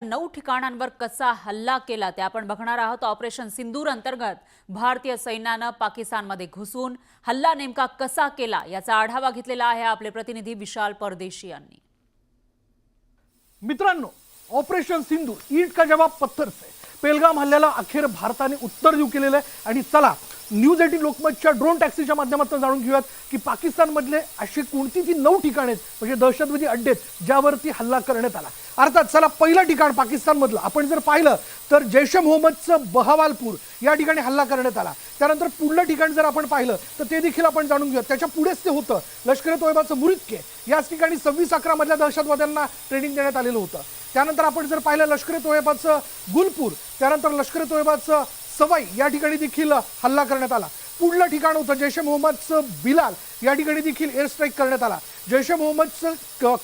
9 ठिकाणांवर कसा हल्ला केला ते आपण बघणार आहोत। ऑपरेशन सिंदूर अंतर्गत भारतीय सैन्याने पाकिस्तानमध्ये घुसून हल्ला नेमका कसा केला याचा आढावा घेतलेला आहे आपले प्रतिनिधी विशाल परदेशी यांनी। मित्रांनो, ऑपरेशन सिंदूर ईट का जवाब पत्थर से पेलगाम हल्ल्याला अखेर भारताने उत्तर देऊ केलेलं आहे। आणि चला न्यूज 18 लोकमतच्या ड्रोन टॅक्सीच्या माध्यमातून जाणून घेऊयात की पाकिस्तानमधले अशी कोणती ती 9 ठिकाणे म्हणजे दहशतवादी अड्डे ज्यावरती हल्ला करण्यात आला। अर्थात चला पहिलं ठिकाण पाकिस्तानमधलं आपण जर पाहिलं तर जैश ए मोहम्मदचं बहवालपूर या ठिकाणी हल्ला करण्यात आला। त्यानंतर पुढलं ठिकाण जर आपण पाहिलं तर ते देखील आपण जाणून घेऊयात। त्याच्या पुढेच ते होतं लष्कर ए तोयबाचं मुरिदके, याच ठिकाणी 26/11 मधल्या दहशतवाद्यांना ट्रेनिंग देण्यात आलेलं होतं। त्यानंतर आपण जर पाहिलं लष्कर ए तोयबाचं गुलपूर, त्यानंतर लष्कर ए तोयबाचं सवाई या ठिकाणी देखील हल्ला करण्यात आला। पुढलं ठिकाण होतं जैश ए मोहम्मदचं बिलाल, या ठिकाणी देखील एअर स्ट्राईक करण्यात आला। जैश ए मोहम्मदचं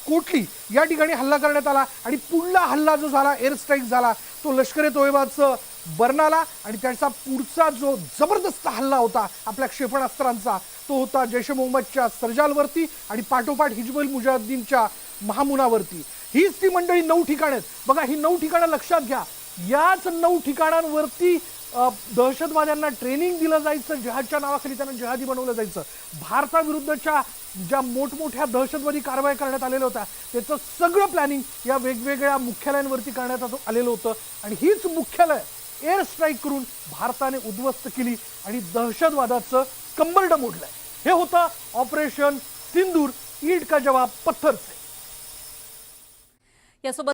कोटली या ठिकाणी हल्ला करण्यात आला आणि पुढला हल्ला जो झाला एअर स्ट्राईक झाला तो लष्कर ए तोयबाचं बर्नाला आणि त्याचा पुढचा जो जबरदस्त हल्ला होता आपल्या क्षेपणास्त्रांचा तो होता जैश ए मोहम्मदच्या सरजालवरती आणि पाठोपाठ हिजबुल मुजाहिदीनच्या महामुनावरती। हीच ती मंडळी 9 ठिकाणे आहेत बघा। ही 9 ठिकाणं लक्षात घ्या। याच 9 ठिकाणांवरती दहशतवाद्यांना ट्रेनिंग दिलं जायचं, जिहादच्या नावाखाली त्यांना जिहादी बनवलं जायचं। भारताविरुद्धच्या ज्या मोठमोठ्या दहशतवादी कारवाया करण्यात आलेल्या होत्या त्याचं सगळं प्लॅनिंग या वेगवेगळ्या मुख्यालयांवरती करण्यात आलेलं होतं आणि हीच मुख्यालय एअर स्ट्राईक करून भारताने उद्ध्वस्त केली आणि दहशतवादाचं कंबरडं मोडलंय। हे होतं ऑपरेशन सिंदूर ईट का जवाब पत्थर से। यासोबत